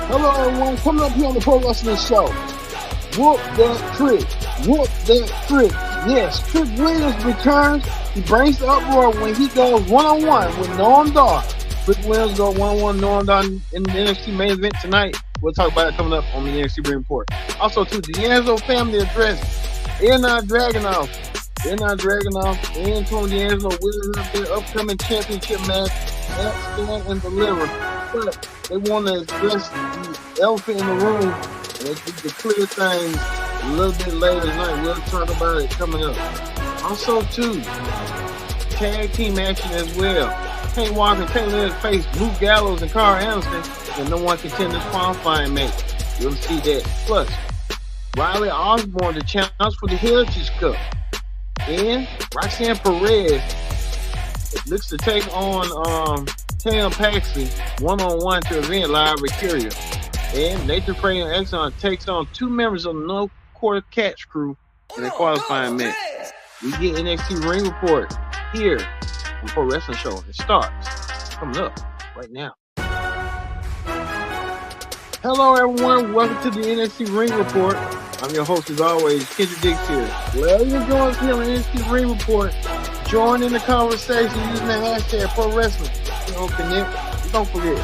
Hello, everyone. Coming up here on the Pro Wrestling Show. Whoop that trick. Whoop that trick. Yes, Trick Williams returns. He brings the uproar when he goes one-on-one with Noam Dar. Trick Williams goes one-on-one Noam Dar in the NXT main event tonight. We'll talk about it coming up on the NXT Ring Report. Also, too, the D'Angelo family address. They're not dragging off. They're not dragging off. Antonio D'Angelo will have their upcoming championship match at Stand and Deliver. But they want to address the elephant in the room and to clear things a little bit later tonight. We'll talk about it coming up. Also, too, tag team action as well. Kane Walker and Taylor face Luke Gallows and Carl Anderson in the one contenders qualifying match. You'll see that. Plus, Riley Osborne to challenge for the Heritage Cup. And Roxanne Perez looks to take on Taylor Paxley one-on-one to event live with Curia. And Nathan Frey and Exxon takes on two members of the No Quarter Catch crew in a qualifying match. We get NXT Ring Report here on Pro Wrestling Show. It starts coming up right now. Hello, everyone. Welcome to the NXT Ring Report. I'm your host, as always, Kendrick Dix here. Glad you join us here on the NXT Ring Report. Join in the conversation using the hashtag Pro Wrestling. Connect. Don't forget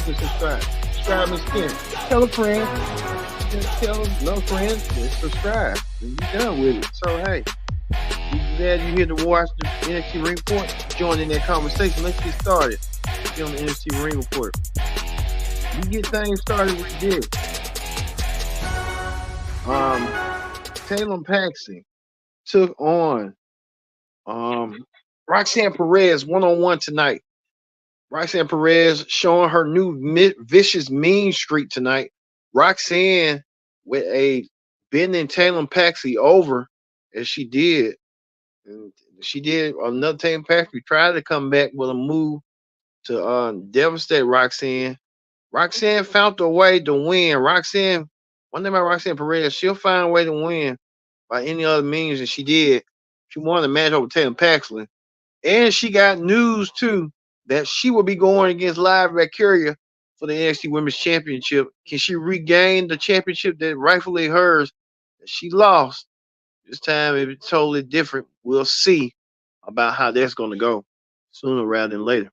to subscribe. Subscribe, Miss Ken. Tell a friend. Tell no friends. Just subscribe. And be done with it. So hey, we're glad you're here to watch the NXT Ring Report. Join in that conversation. Let's get started. Here on the NXT Ring Report. We get things started with this. Taylor Paxley took on Roxanne Perez one-on-one tonight. Roxanne Perez showing her new vicious mean streak tonight. Roxanne with a bending Taylor Paxley over as she did. And she did another Taylor Paxley tried to come back with a move to devastate Roxanne. Roxanne found a way to win. One thing about Roxanne Perez, she'll find a way to win by any other means, and she did. She won the match over Taylor Paxley. And she got news, too, that she will be going against Live Valkyria for the NXT Women's Championship. Can she regain the championship that rightfully hers that she lost? This time it's totally different. We'll see about how that's going to go sooner rather than later.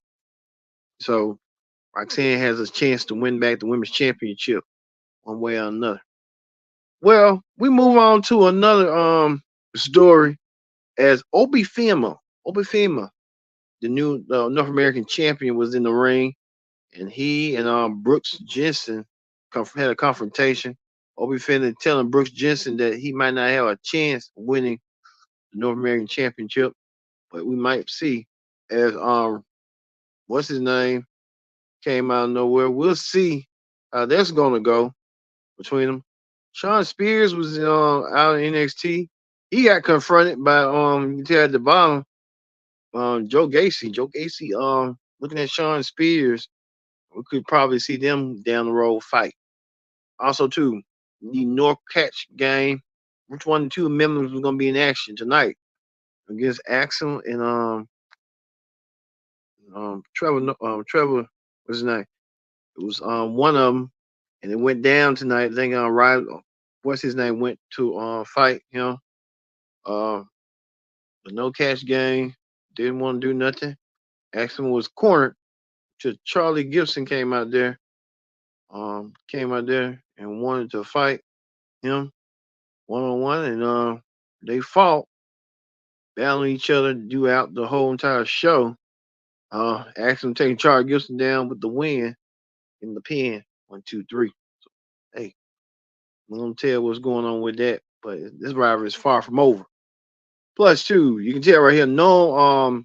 So Roxanne has a chance to win back the Women's Championship one way or another. Well, we move on to another story as Obi Fema, the new North American champion, was in the ring, and he and Brooks Jensen had a confrontation. Obi Fema telling Brooks Jensen that he might not have a chance of winning the North American Championship, but we might see as what's his name came out of nowhere. We'll see how that's gonna go between them. Shawn Spears was out in NXT. He got confronted by you can tell at the bottom, Joe Gacy. Looking at Shawn Spears, we could probably see them down the road fight. Also, too, the North Catch game. Which one of the two members was gonna be in action tonight against Axel and Trevor, what's his name? It was one of them, and it went down tonight. I think what's his name, went to fight him. The No Catch game didn't want to do nothing. Axel was cornered till Charlie Gibson came out there and wanted to fight him one-on-one, and they fought, battling each other throughout the whole entire show. Axel taking Charlie Gibson down with the win in the pin. 1, 2, 3. So, hey, I'm gonna tell what's going on with that, but this rivalry is far from over. Plus, too, you can tell right here, no,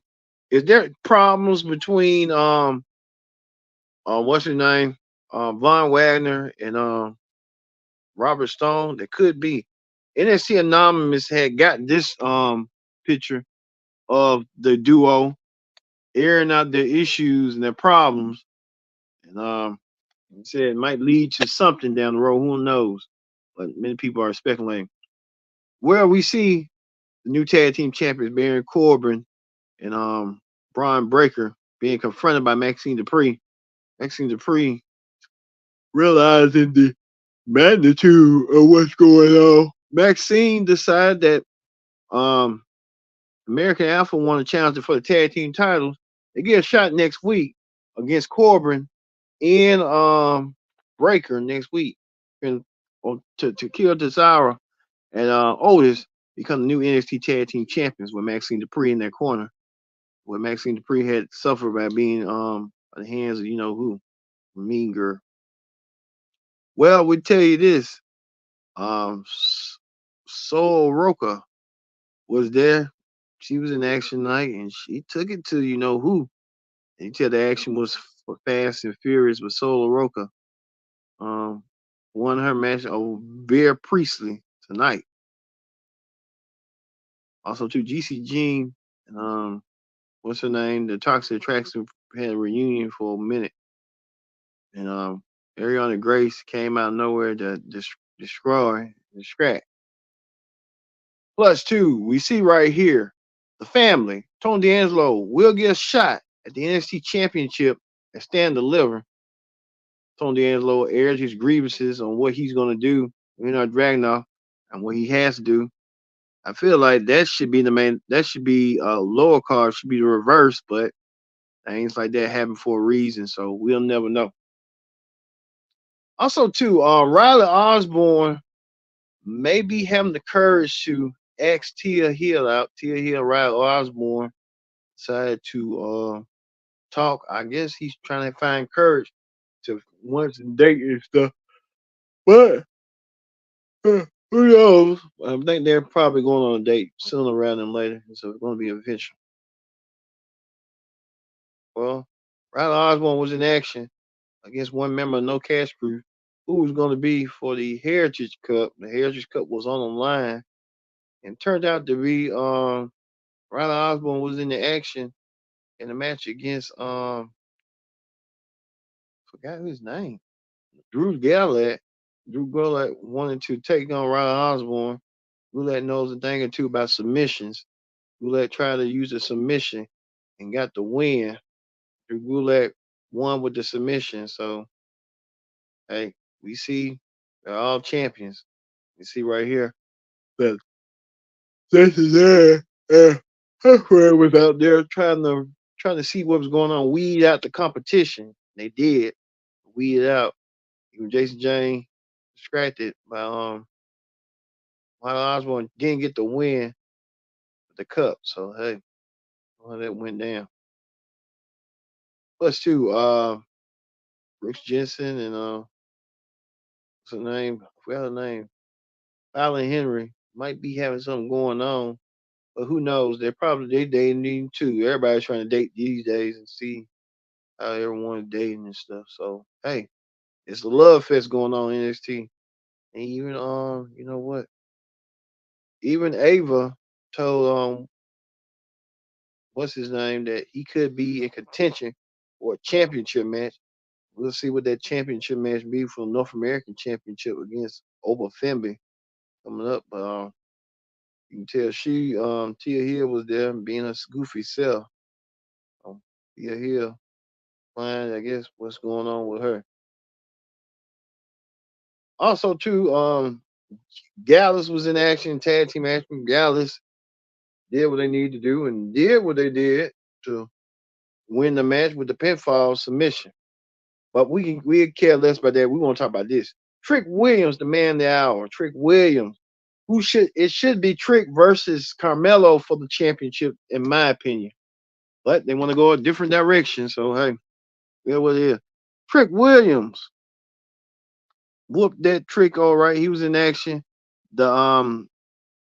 is there problems between what's his name, Von Wagner and Robert Stone? There could be. NXT Anonymous had got this picture of the duo airing out their issues and their problems, and said it might lead to something down the road. Who knows? But many people are speculating. Where we see the new tag team champions Baron Corbin and Braun Breaker being confronted by Maxine Dupree. Maxine Dupree realizing the magnitude of what's going on, Maxine decided that um American Alpha won a challenge for the tag team titles. They get a shot next week against Corbin and Breaker next week, and to kill Desire and Otis become the new NXT tag team champions with Maxine Dupree in their corner. Where Maxine Dupree had suffered by being at the hands of you know who, Mean Girl. Well, we tell you this. Soul Roca was there. She was in action night, and she took it to you know who. And you tell the action was fast and furious with Soul Roca. Um, won her match over Bear Priestley tonight. Also, to GC Jean and what's her name? The Toxic Attraction had a reunion for a minute, and Ariana Grace came out of nowhere to destroy the scrap. Plus, two, we see right here the family. Tony D'Angelo will get a shot at the NXT Championship and Stand Deliver. Tony D'Angelo airs his grievances on what he's going to do, Dragunov, and what he has to do. I feel like that should be the main. That should be a lower card. Should be the reverse, but things like that happen for a reason, so we'll never know. Also, too, Riley Osborne may be having the courage to ask Tia Hill out. Tia Hill, Riley Osborne decided to talk. I guess he's trying to find courage to once and date and stuff. But who knows? I think they're probably going on a date sooner rather than later, so it's going to be eventual. Well, Riley Osborne was in action against one member of No Cash Crew, who was going to be for the Heritage Cup. The Heritage Cup was on the line, and turned out to be Riley Osborne was in the action in the match against forgot his name, Drew Gulak. Drew Gulak wanted to take on Riley Osborne. Gulak knows a thing or two about submissions. Gulak tried to use a submission and got the win. Drew Gulak won with the submission. So, hey, we see they're all champions. You see right here that this is there. Huckler was out there trying to see what was going on, weed out the competition. They did weed it out. Even Jason Jane distracted by Michael Osborne didn't get the win with the cup. So hey, well, that went down. Plus two, Brooks Jensen and what's her name? I forgot her name. Alan Henry might be having something going on, but who knows? They're probably they dating too. Everybody's trying to date these days and see how everyone's dating and stuff. So hey, it's a love fest going on in NXT. And even you know what? Even Ava told what's his name that he could be in contention for a championship match. We'll see what that championship match be for North American Championship against Oba Fembe coming up. But you can tell she Tia Hill was there being a goofy self. Tia Hill find I guess what's going on with her. Also too, Gallus was in action, tag team action. Gallus did what they needed to do and did what they did to win the match with the pinfall submission. But we care less about that. We want to talk about this. Trick Williams, the man of the hour. Trick Williams. It should be Trick versus Carmelo for the championship, in my opinion. But they want to go a different direction. So hey, yeah, what it is. Trick Williams whooped that Trick all right. He was in action. The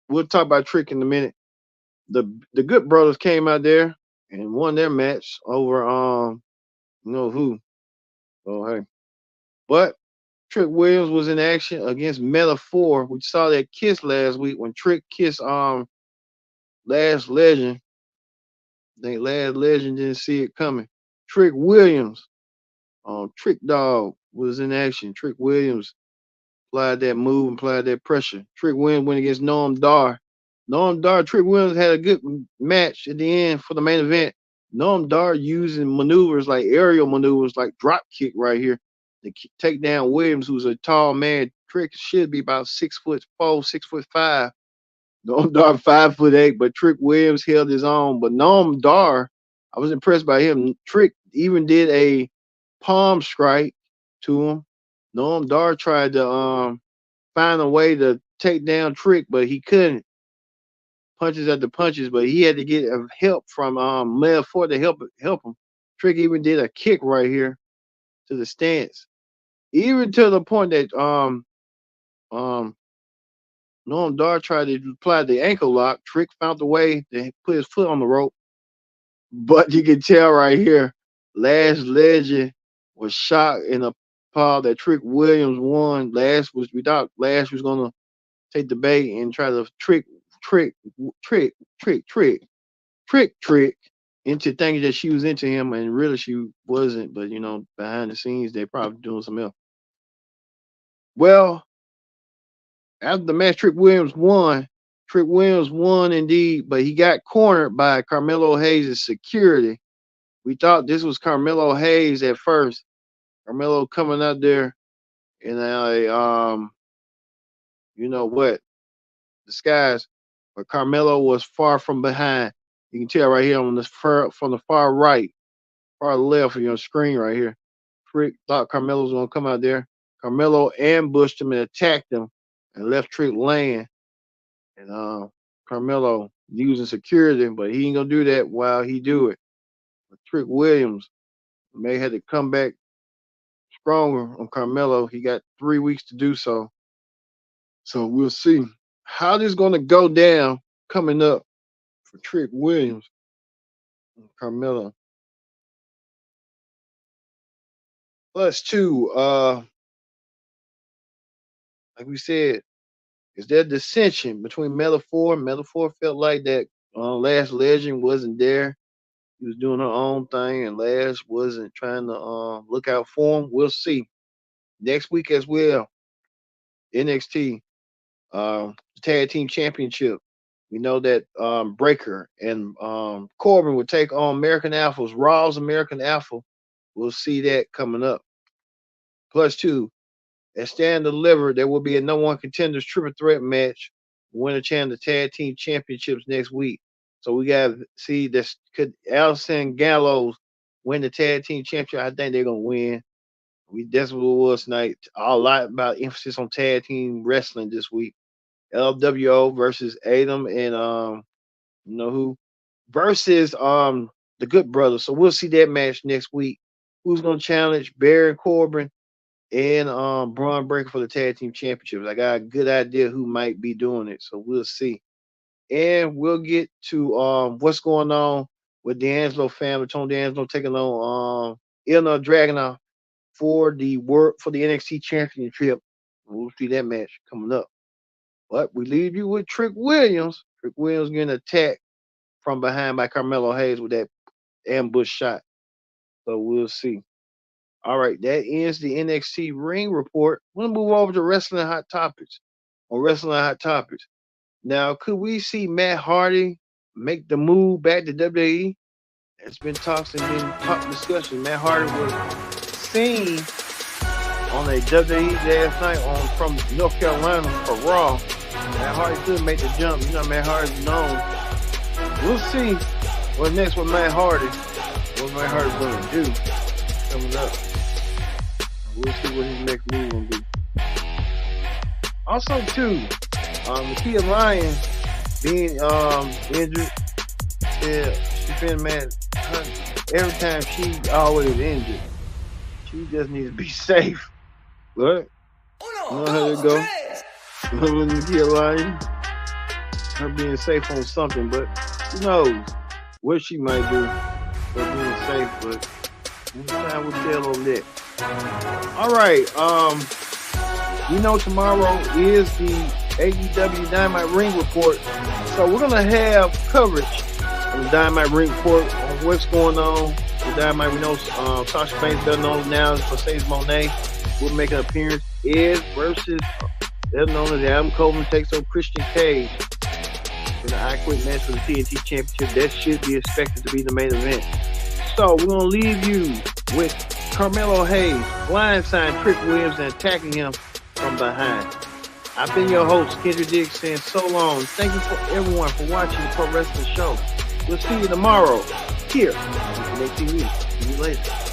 we'll talk about Trick in a minute. The Good Brothers came out there and won their match over you know who. So hey. But Trick Williams was in action against Metaphor. We saw that kiss last week when Trick kissed Last Legend. I think Last Legend didn't see it coming. Trick Williams, Trick Dog was in action. Trick Williams applied that move and applied that pressure. Trick Williams went against Noam Dar. Trick Williams had a good match at the end for the main event. Noam Dar using maneuvers like aerial maneuvers, like drop kick right here. to take down Williams, who's a tall man. Trick should be about 6'4", 6'5". Noam Dar 5'8", but Trick Williams held his own. But Noam Dar, I was impressed by him. Trick even did a palm strike to him. Noam Dar tried to find a way to take down Trick, but he couldn't. Punches after punches, but he had to get help from Lev Ford to help him. Trick even did a kick right here to the stance, even to the point that Noam Dar tried to apply the ankle lock. Trick found a way to put his foot on the rope, but you can tell right here, Last Legend was shocked and appalled that Trick Williams won. We thought Lash was gonna take the bait and try to trick into thinking that she was into him, and really she wasn't. But behind the scenes, they probably doing something else. Well, after the match, Trick Williams won. Trick Williams won indeed, but he got cornered by Carmelo Hayes' security. We thought this was Carmelo Hayes at first. Carmelo coming out there in a disguise, but Carmelo was far from behind. You can tell right here on this from the far right, far left of your screen right here. Trick thought Carmelo was gonna come out there. Carmelo ambushed him and attacked him and left Trick laying. And Carmelo using security, but he ain't gonna do that while he do it. But Trick Williams may have to come back stronger on Carmelo. He got 3 weeks to do so. So we'll see how this is gonna go down coming up for Trick Williams and Carmelo. +2, like we said, is there dissension between Metaphor? Metaphor felt like that Last Legend wasn't there. He was doing her own thing, and Lash wasn't trying to look out for him. We'll see. Next week as well, NXT, Tag Team Championship. We know that Breaker and Corbin will take on American Alphas, Raw's American Alpha. We'll see that coming up. +2, at Stand Deliver, there will be a No One Contenders Triple Threat match. Winner chance the Tag Team Championships next week. So we got to see this. Could Allison Gallows win the Tag Team Championship? I think they're going to win. That's what it was tonight. A lot about emphasis on tag team wrestling this week. LWO versus Adam and who versus the Good Brothers. So we'll see that match next week. Who's going to challenge Baron Corbin and Braun Breaker for the Tag Team Championships? I got a good idea who might be doing it. So we'll see. And we'll get to what's going on with D'Angelo family. Tony D'Angelo taking on Ilya Dragunov for the NXT Championship. We'll see that match coming up. But we leave you with Trick Williams. Trick Williams getting attacked from behind by Carmelo Hayes with that ambush shot. So we'll see. All right, that ends the NXT Ring Report. We'll move over to Wrestling Hot Topics. On Wrestling Hot Topics. Now, could we see Matt Hardy make the move back to WWE? It's been talks and been discussion. Matt Hardy was seen on a WWE last night from North Carolina for Raw. Matt Hardy could make the jump. Matt Hardy's known. We'll see what's next with Matt Hardy. What Matt Hardy's going to do coming up. We'll see what his next move will be. Also, too, Nakia Lyons being injured. Yeah, she's been mad. Every time she always injured. She just needs to be safe. But how it go. Nakia Lyons, her being safe on something, but who knows what she might do for being safe. But time will tell on that. All right, tomorrow is the AEW Dynamite Ring Report. So we're going to have coverage on the Dynamite Ring Report on what's going on with Dynamite. We know Sasha Banks doesn't know now for Mercedes Moné will make an appearance. Ed versus, they're known as Adam Coleman takes over Christian Cage in the I Quit match for the TNT Championship. That should be expected to be the main event. So we're going to leave you with Carmelo Hayes blindside Trick Williams and attacking him from behind. I've been your host, Kendrick Diggs, saying so long. Thank you for everyone for watching the Pro Wrestling Show. We'll see you tomorrow here on Connect TV. See you later.